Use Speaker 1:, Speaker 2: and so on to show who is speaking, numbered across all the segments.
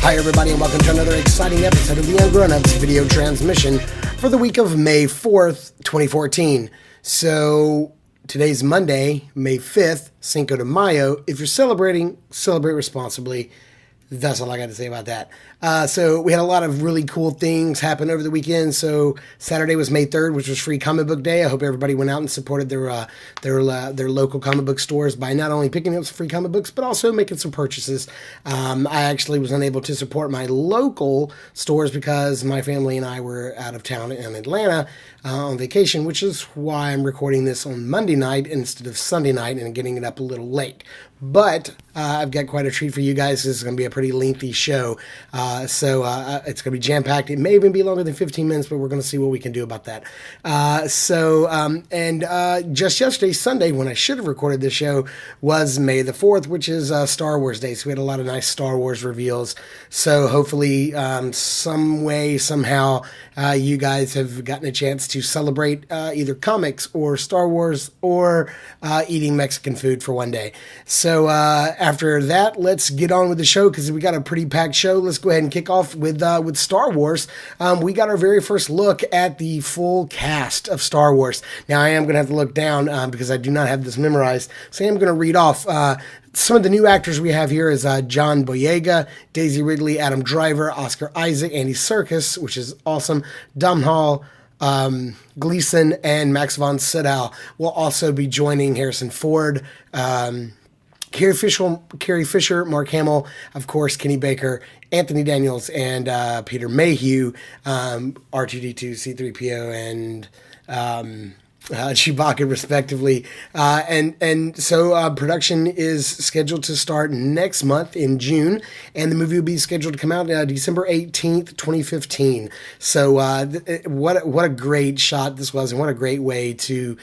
Speaker 1: Hi everybody and welcome to another exciting episode of the Ungrownups video transmission for the week of May 4th, 2014. So today's Monday, May 5th, Cinco de Mayo. If you're celebrating, celebrate responsibly. That's all I got to say about that. So we had a lot of really cool things happen over the weekend. So Saturday was May 3rd, which was Free Comic Book Day. I hope everybody went out and supported their local comic book stores by not only picking up some free comic books, but also making some purchases. I actually was unable to support my local stores because my family and I were out of town in Atlanta on vacation, which is why I'm recording this on Monday night instead of Sunday night and getting it up a little late. But I've got quite a treat for you guys. This is going to be a pretty lengthy show. So it's going to be jam-packed. It may even be longer than 15 minutes, but we're going to see what we can do about that. Just yesterday, Sunday, when I should have recorded this show, was May the 4th, which is Star Wars Day. So we had a lot of nice Star Wars reveals. So hopefully, some way, somehow, you guys have gotten a chance to celebrate either comics or Star Wars or eating Mexican food for one day. So after that, let's get on with the show because we got a pretty packed show. Let's go ahead and kick off with Star Wars. We got our very first look at the full cast of Star Wars. Now, I am going to have to look down because I do not have this memorized. So I am going to read off some of the new actors we have here is John Boyega, Daisy Ridley, Adam Driver, Oscar Isaac, Andy Serkis, which is awesome, Domhnall Gleeson, and Max von Sydow will also be joining Harrison Ford, Carrie Fisher, Mark Hamill, of course, Kenny Baker, Anthony Daniels, and Peter Mayhew, R2-D2, C-3PO, and Chewbacca, respectively. So production is scheduled to start next month in June, and the movie will be scheduled to come out December 18th, 2015. So what a great shot this was, and what a great way to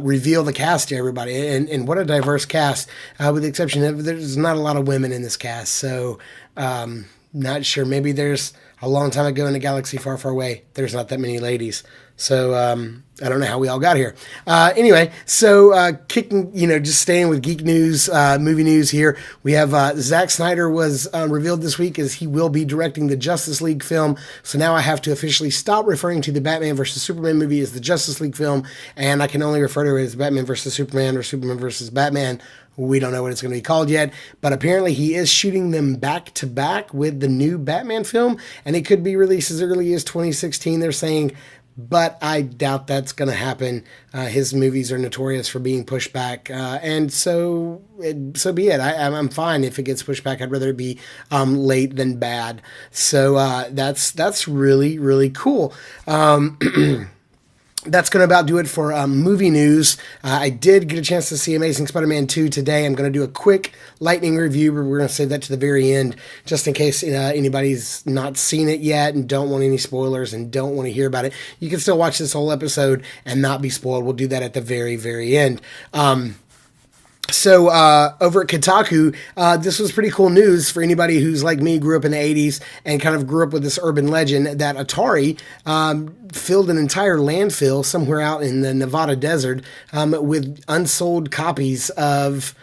Speaker 1: reveal the cast to everybody, and what a diverse cast, with the exception of there's not a lot of women in this cast, so not sure. Maybe there's a long time ago in a galaxy far, far away, there's not that many ladies. So I don't know how we all got here. Anyway, so just staying with geek news, movie news here. We have Zack Snyder was revealed this week as he will be directing the Justice League film. So now I have to officially stop referring to the Batman vs. Superman movie as the Justice League film, and I can only refer to it as Batman vs. Superman or Superman vs. Batman. We don't know what it's going to be called yet, but apparently he is shooting them back to back with the new Batman film, and it could be released as early as 2016, they're saying, but I doubt that's going to happen. His movies are notorious for being pushed back, and so be it. I'm fine if it gets pushed back. I'd rather it be late than bad. So that's really, really cool. That's going to about do it for movie news. I did get a chance to see Amazing Spider-Man 2 today. I'm going to do a quick lightning review, but we're going to save that to the very end, just in case anybody's not seen it yet and don't want any spoilers and don't want to hear about it. You can still watch this whole episode and not be spoiled. We'll do that at the very, very end. So over at Kotaku, this was pretty cool news for anybody who's like me, grew up in the 80s and kind of grew up with this urban legend that Atari filled an entire landfill somewhere out in the Nevada desert with unsold copies of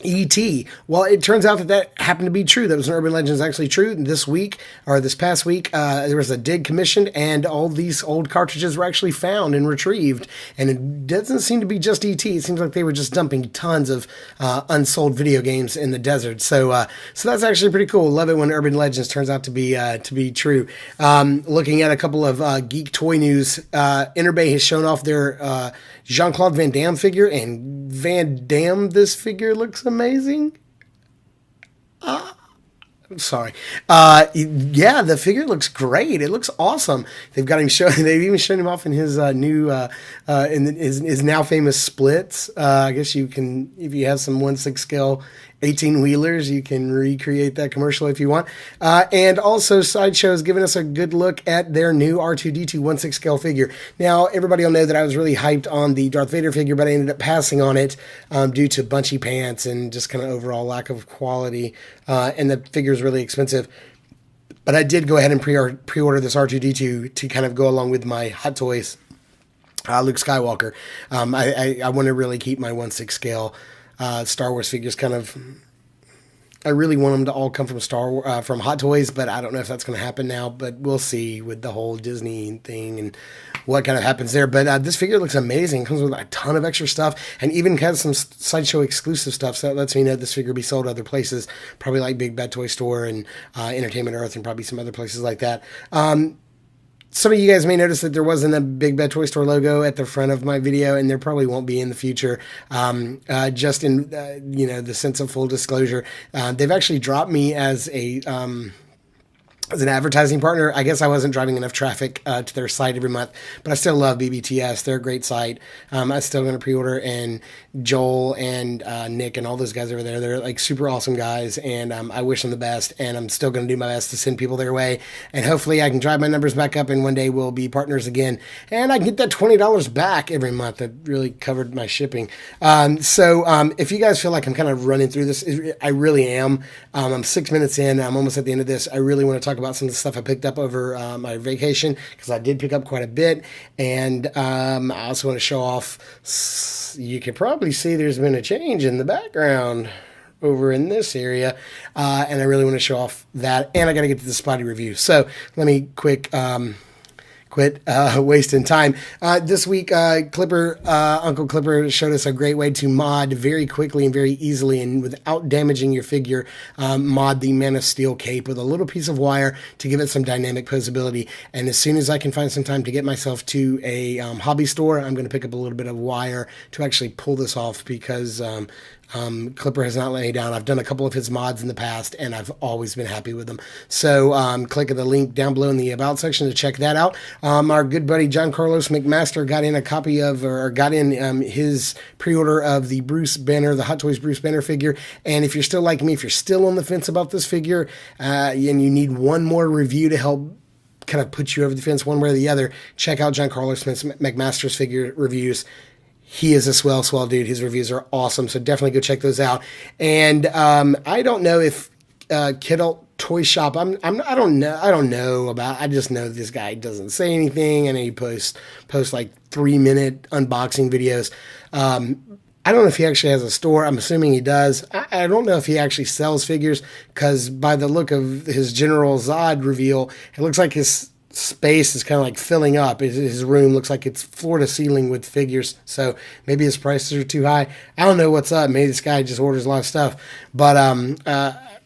Speaker 1: E.T. Well, it turns out that happened to be true. That was an urban legend. Is actually true. This past week, there was a dig commissioned, and all these old cartridges were actually found and retrieved. And it doesn't seem to be just E.T. It seems like they were just dumping tons of unsold video games in the desert. So that's actually pretty cool. Love it when urban legends turns out to be true. Looking at a couple of geek toy news, Enterbay has shown off their Jean Claude VanDamme figure, and VanDamme, this figure looks amazing. Sorry. Yeah, the figure looks great. It looks awesome. They've even shown him off in his new, his now famous splits. I guess you can, if you have some 1/6 scale 18 wheelers, you can recreate that commercial if you want. And also Sideshow has given us a good look at their new R2-D2 1/6 scale figure. Now, everybody will know that I was really hyped on the Darth Vader figure, but I ended up passing on it due to bunchy pants and just kind of overall lack of quality. And the figure is really expensive. But I did go ahead and pre-order this R2-D2 to kind of go along with my Hot Toys Luke Skywalker. I want to really keep my 1/6 scale Star Wars figures kind of I really want them to all come from from Hot Toys, but I don't know if that's going to happen now. But we'll see with the whole Disney thing and what kind of happens there. But this figure looks amazing. It comes with a ton of extra stuff, and even has some Sideshow exclusive stuff. So that lets me know this figure will be sold other places, probably like Big Bad Toy Store and Entertainment Earth, and probably some other places like that. Some of you guys may notice that there wasn't a Big Bad Toy Store logo at the front of my video, and there probably won't be in the future. Just in the sense of full disclosure, they've actually dropped me as an advertising partner. I guess I wasn't driving enough traffic to their site every month, but I still love BBTS. They're a great site. I'm still going to pre-order, and Joel and Nick and all those guys over there, they're like super awesome guys, and I wish them the best, and I'm still going to do my best to send people their way, and hopefully I can drive my numbers back up, and one day we'll be partners again, and I can get that $20 back every month. That really covered my shipping. So if you guys feel like I'm kind of running through this, I really am. I'm 6 minutes in. I'm almost at the end of this. I really want to talk about some of the stuff I picked up over my vacation, because I did pick up quite a bit, and I also want to show off. You can probably see there's been a change in the background over in this area, and I really want to show off that, and I got to get to the spotty review. So let me quit wasting time. This week, Uncle Clipper showed us a great way to mod very quickly and very easily, and without damaging your figure, mod the Man of Steel cape with a little piece of wire to give it some dynamic posability. And as soon as I can find some time to get myself to a hobby store, I'm going to pick up a little bit of wire to actually pull this off, because Clipper has not let me down. I've done a couple of his mods in the past, and I've always been happy with them. So click the link down below in the About section to check that out. Our good buddy John Carlos McMaster got in a copy of, or got in his pre-order of the Bruce Banner, the Hot Toys Bruce Banner figure. And if you're still like me, if you're still on the fence about this figure, and you need one more review to help kind of put you over the fence one way or the other, check out John Carlos McMaster's figure reviews. He is a swell dude. His reviews are awesome, so definitely go check those out. And I don't know if Kiddult Toy Shop. I don't know about. I just know this guy doesn't say anything, and he posts like 3-minute unboxing videos. I don't know if he actually has a store. I'm assuming he does. I don't know if he actually sells figures, because by the look of his General Zod reveal, it looks like his space is kind of like filling up. His room looks like it's floor to ceiling with figures, so maybe his prices are too high. I don't know what's up. Maybe this guy just orders a lot of stuff, but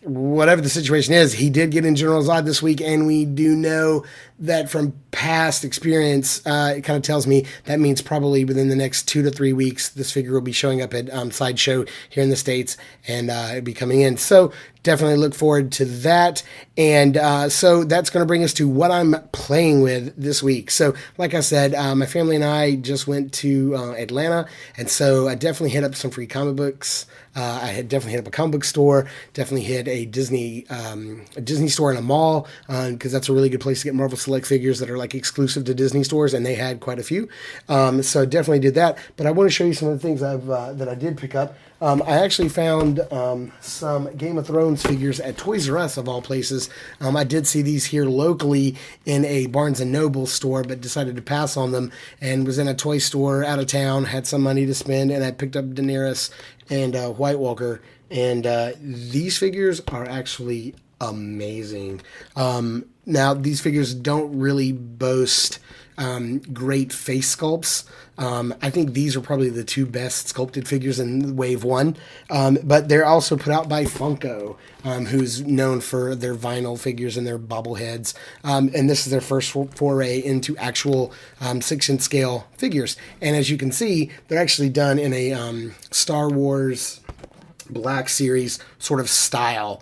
Speaker 1: whatever the situation is, he did get in General Zod this week, and we do know that from past experience, it kind of tells me that means probably within the next 2 to 3 weeks, this figure will be showing up at Sideshow here in the States, and it'll be coming in. So definitely look forward to that. And so that's going to bring us to what I'm playing with this week. So like I said, my family and I just went to Atlanta, and so I definitely hit up some free comic books. I had definitely hit up a comic book store, definitely hit a Disney store in a mall, because that's a really good place to get Marvel Select figures that are like exclusive to Disney stores, and they had quite a few. So I definitely did that. But I want to show you some of the things that I did pick up. I actually found some Game of Thrones figures at Toys R Us, of all places. I did see these here locally in a Barnes & Noble store, but decided to pass on them, and was in a toy store out of town, had some money to spend, and I picked up Daenerys and White Walker. And these figures are actually amazing. Now, these figures don't really boast great face sculpts. I think these are probably the 2 best sculpted figures in Wave 1. But they're also put out by Funko, who's known for their vinyl figures and their bobbleheads. And this is their first foray into actual 6-inch scale figures. And as you can see, they're actually done in a Star Wars Black Series sort of style.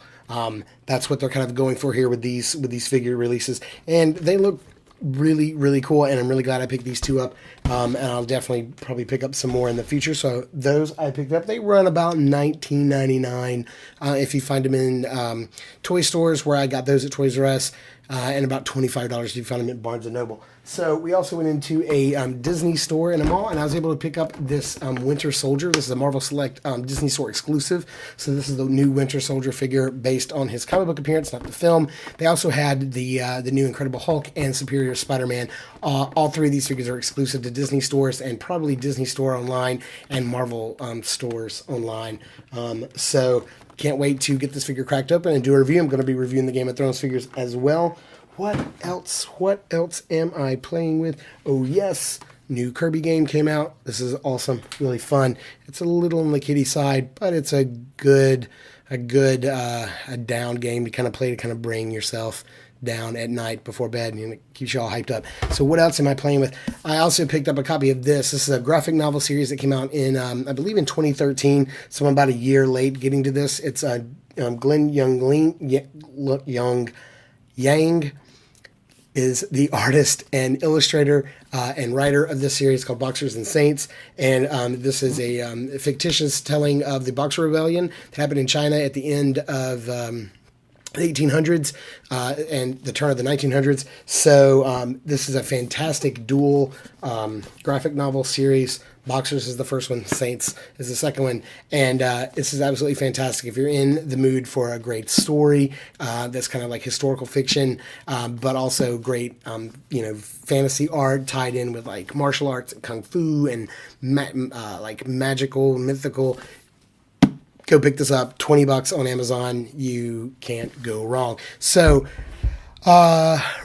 Speaker 1: That's what they're kind of going for here with these figure releases. And they look really, really cool, and I'm really glad I picked these 2 up, and I'll definitely probably pick up some more in the future. So those I picked up. They run about $19.99 if you find them in toy stores, where I got those at Toys R Us, and about $25 if you find them at Barnes & Noble. So we also went into a Disney store in a mall, and I was able to pick up this Winter Soldier. This is a Marvel Select Disney Store exclusive. So this is the new Winter Soldier figure based on his comic book appearance, not the film. They also had the new Incredible Hulk and Superior Spider-Man. All three of these figures are exclusive to Disney stores and probably Disney Store online and Marvel stores online. So can't wait to get this figure cracked open and do a review. I'm going to be reviewing the Game of Thrones figures as well. What else am I playing with? Oh, yes. New Kirby game came out. This is awesome. Really fun. It's a little on the kiddie side, but it's a good down game to kind of play to kind of bring yourself down at night before bed, and it keeps you all hyped up. So what else am I playing with? I also picked up a copy of this. This is a graphic novel series that came out in, I believe in 2013. So I'm about a year late getting to this. It's Glenn Yang is the artist and illustrator and writer of this series called Boxers and Saints. And this is a fictitious telling of the Boxer Rebellion that happened in China at the end of the 1800s and the turn of the 1900s. So this is a fantastic dual graphic novel series. Boxers is the first one, Saints is the second one, and this is absolutely fantastic. If you're in the mood for a great story that's kind of like historical fiction, but also great, fantasy art tied in with like martial arts and kung fu and like magical, mythical, go pick this up. $20 on Amazon. You can't go wrong. So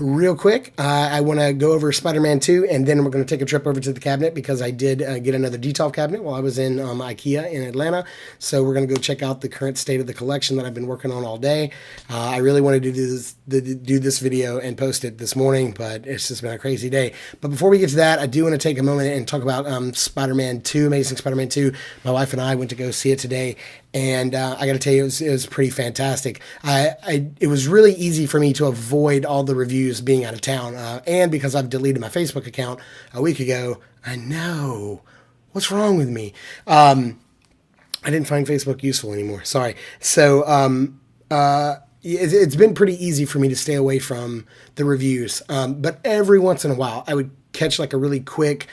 Speaker 1: real quick, I want to go over Spider-Man 2, and then we're going to take a trip over to the cabinet because I did get another detail cabinet while I was in IKEA in Atlanta. So we're going to go check out the current state of the collection that I've been working on all day. I really wanted to do this video and post it this morning, but it's just been a crazy day. But before we get to that, I do want to take a moment and talk about Spider-Man 2, Amazing Spider-Man 2. My wife and I went to go see it today, and I got to tell you, it was pretty fantastic. It was really easy for me to avoid all the reviews being out of town, and because I've deleted my Facebook account a week ago. I know. What's wrong with me? I didn't find Facebook useful anymore. Sorry. So it's been pretty easy for me to stay away from the reviews, but every once in a while I would catch like a really quick,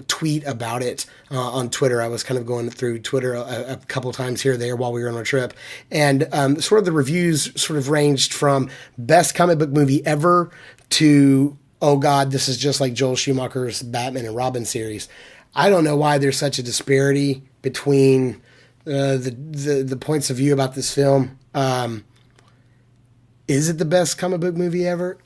Speaker 1: tweet about it on Twitter. I was kind of going through Twitter a couple times here or there while we were on our trip. And sort of the reviews sort of ranged from best comic book movie ever to, oh God, this is just like Joel Schumacher's Batman and Robin series. I don't know why there's such a disparity between the points of view about this film. Is it the best comic book movie ever?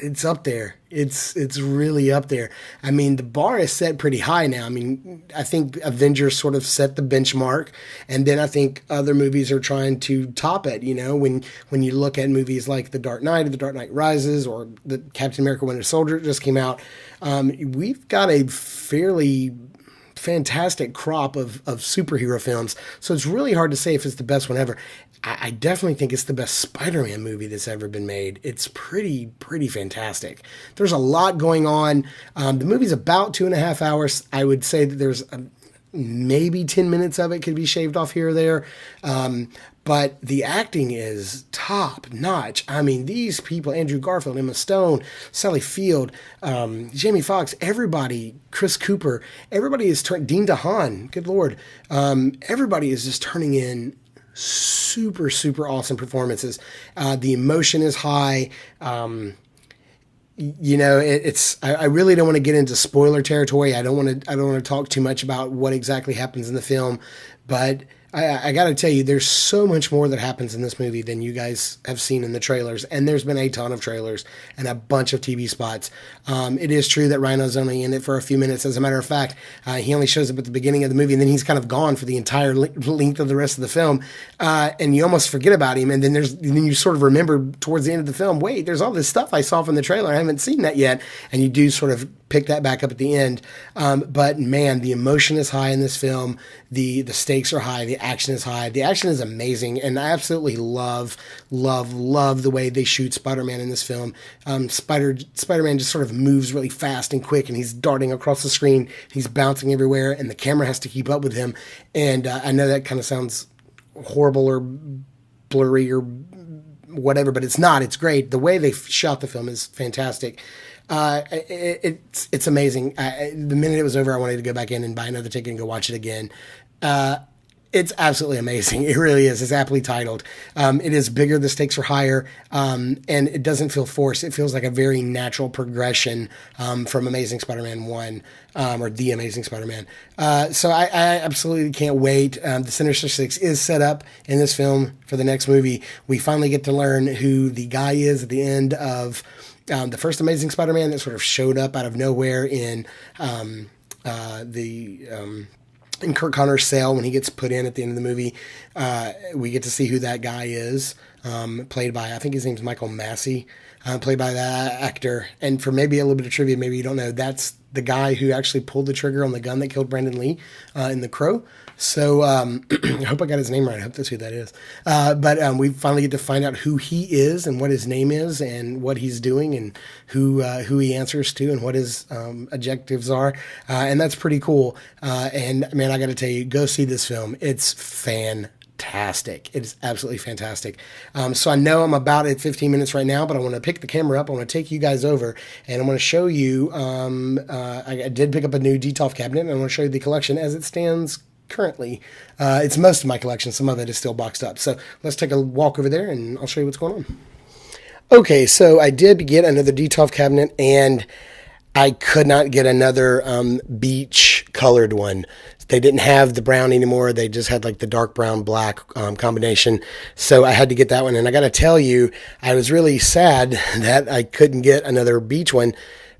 Speaker 1: It's up there. It's really up there. I mean, the bar is set pretty high now. I mean, I think Avengers sort of set the benchmark, and then I think other movies are trying to top it. When you look at movies like The Dark Knight or The Dark Knight Rises or the Captain America Winter Soldier just came out, we've got a fairly fantastic crop of superhero films. So it's really hard to say if it's the best one ever. I definitely think it's the best Spider-Man movie that's ever been made. It's pretty fantastic. There's a lot going on. The movie's about 2.5 hours. I would say that there's maybe 10 minutes of it could be shaved off here or there. But the acting is top notch. I mean, these people, Andrew Garfield, Emma Stone, Sally Field, Jamie Foxx, everybody, Chris Cooper, everybody is Dean DeHaan, good Lord. Everybody is just turning in super awesome performances. The emotion is high. I really don't want to get into spoiler territory. I don't want to talk too much about what exactly happens in the film, but I got to tell you, there's so much more that happens in this movie than you guys have seen in the trailers. And there's been a ton of trailers and a bunch of TV spots. It is true that Rhino's only in it for a few minutes. As a matter of fact, he only shows up at the beginning of the movie, and then he's kind of gone for the entire length of the rest of the film. And you almost forget about him. And then you sort of remember towards the end of the film, wait, there's all this stuff I saw from the trailer. I haven't seen that yet. And you do sort of pick that back up at the end. But man, the emotion is high in this film. The stakes are high. The action is high. The action is amazing. And I absolutely love the way they shoot Spider-Man in this film. Spider-Man just sort of moves really fast and quick, and he's darting across the screen. He's bouncing everywhere, and the camera has to keep up with him. And I know that kind of sounds horrible or blurry or whatever, but it's not. It's great. The way they shot the film is fantastic. It's amazing. The minute it was over, I wanted to go back in and buy another ticket and go watch it again. It's absolutely amazing. It really is. It's aptly titled. It is bigger. The stakes are higher, and it doesn't feel forced. It feels like a very natural progression from Amazing Spider-Man 1, or The Amazing Spider-Man. So I absolutely can't wait. The Sinister Six is set up in this film for the next movie. We finally get to learn who the guy is at the end of the first Amazing Spider-Man that sort of showed up out of nowhere in in Kurt Connor's cell when he gets put in at the end of the movie. We get to see who that guy is, played by, I think his name's Michael Massey, played by that actor. And for maybe a little bit of trivia, maybe you don't know, that's the guy who actually pulled the trigger on the gun that killed Brandon Lee in The Crow. So I hope I got his name right. I hope that's who that is. But we finally get to find out who he is and what his name is and what he's doing and who he answers to and what his objectives are. And that's pretty cool. And man, I got to tell you, go see this film. It's fantastic. It is absolutely fantastic. So I know I'm about at 15 minutes right now, but I want to pick the camera up. I want to take you guys over and I'm going to show you, I did pick up a new Detolf cabinet and I want to show you the collection as it stands currently. It's most of my collection. Some of it is still boxed up. So let's take a walk over there and I'll show you what's going on. Okay, so I did get another Detolf cabinet and I could not get another beach colored one. They didn't have the brown anymore. They just had like the dark brown black combination. So I had to get that one. And I got to tell you, I was really sad that I couldn't get another beach one.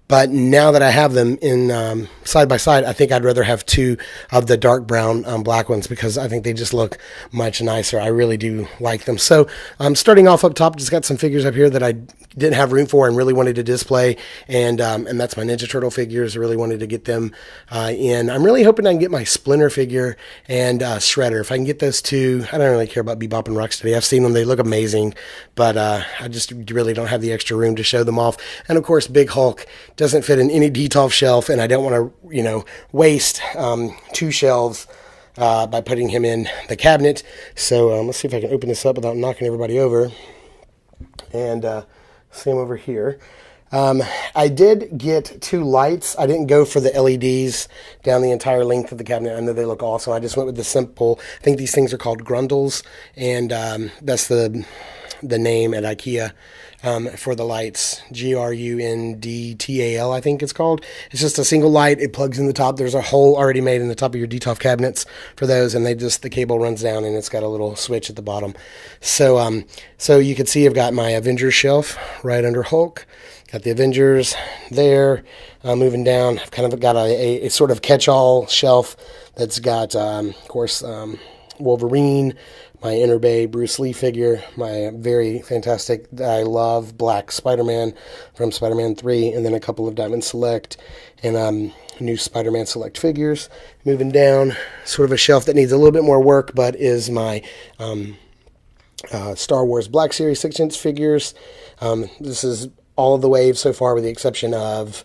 Speaker 1: But now that I have them in side by side, I think I'd rather have two of the dark brown black ones because I think they just look much nicer. I really do like them. So starting off up top, just got some figures up here that I didn't have room for and really wanted to display. And that's my Ninja Turtle figures. I really wanted to get them in. I'm really hoping I can get my Splinter figure and Shredder. If I can get those two, I don't really care about Bebop and Rocksteady. I've seen them. They look amazing. But I just really don't have the extra room to show them off. And, of course, Big Hulk doesn't fit in any Detolf shelf, and I don't want to, waste two shelves by putting him in the cabinet. So let's see if I can open this up without knocking everybody over. And see him over here. I did get two lights. I didn't go for the LEDs down the entire length of the cabinet. I know they look awesome. I just went with the simple. I think these things are called Grundles, and that's the name at IKEA for the lights. Grundtal, I think it's called. It's just a single light. It plugs in the top. There's a hole already made in the top of your Detolf cabinets for those, and the cable runs down, and it's got a little switch at the bottom. So so you can see I've got my Avengers shelf right under Hulk. Got the Avengers there. Moving down, I've kind of got a sort of catch-all shelf that's got, of course, Wolverine, my Enterbay Bruce Lee figure, my very fantastic, I love Black Spider-Man from Spider-Man 3, and then a couple of Diamond Select and new Spider-Man Select figures. Moving down, sort of a shelf that needs a little bit more work, but is my Star Wars Black Series 6-inch figures. This is all of the waves so far with the exception of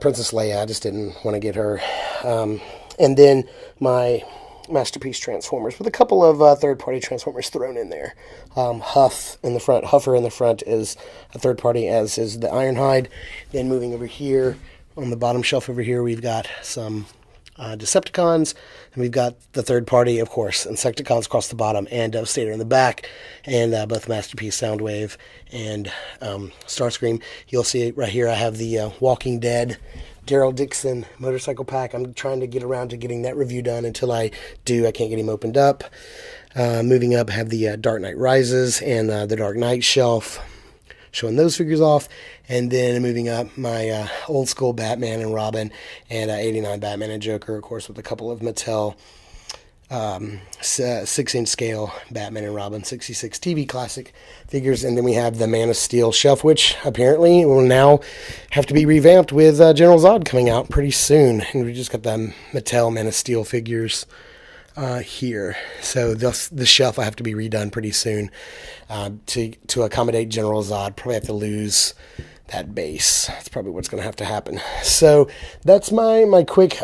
Speaker 1: Princess Leia. I just didn't want to get her. And then my Masterpiece Transformers with a couple of third-party Transformers thrown in there. Huffer in the front is a third-party, as is the Ironhide. Then moving over here, on the bottom shelf over here, we've got some Decepticons, and we've got the third-party, of course, Insecticons across the bottom, and Devastator in the back, and both Masterpiece Soundwave and Starscream. You'll see right here I have the Walking Dead Daryl Dixon motorcycle pack. I'm trying to get around to getting that review done. Until I do, I can't get him opened up. Moving up, I have the Dark Knight Rises and the Dark Knight shelf, showing those figures off. And then moving up, my old school Batman and Robin and 89 Batman and Joker, of course, with a couple of Mattel 6-inch scale Batman and Robin 66 TV classic figures. And then we have the Man of Steel shelf, which apparently will now have to be revamped with General Zod coming out pretty soon. And we just got the Mattel Man of Steel figures here. So the shelf will have to be redone pretty soon to accommodate General Zod. Probably have to lose that base. That's probably what's going to have to happen. So that's my quick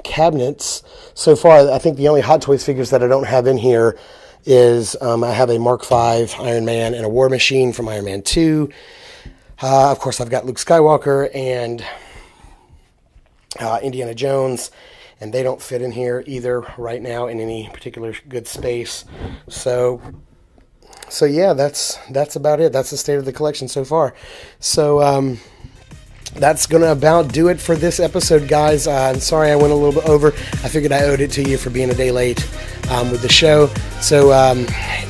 Speaker 1: cabinets so far. I think the only Hot Toys figures that I don't have in here is I have a Mark V Iron Man and a War Machine from Iron Man 2. Of course, I've got Luke Skywalker and Indiana Jones, and they don't fit in here either right now in any particular good space. So yeah, that's about it. That's the state of the collection so far. So that's going to about do it for this episode, guys. I'm sorry I went a little bit over. I figured I owed it to you for being a day late with the show. So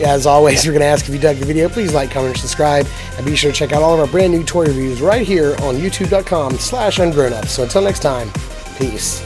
Speaker 1: as always, we're going to ask if you dug the video. Please like, comment, or subscribe. And be sure to check out all of our brand new toy reviews right here on youtube.com/ungrownups. So until next time, peace.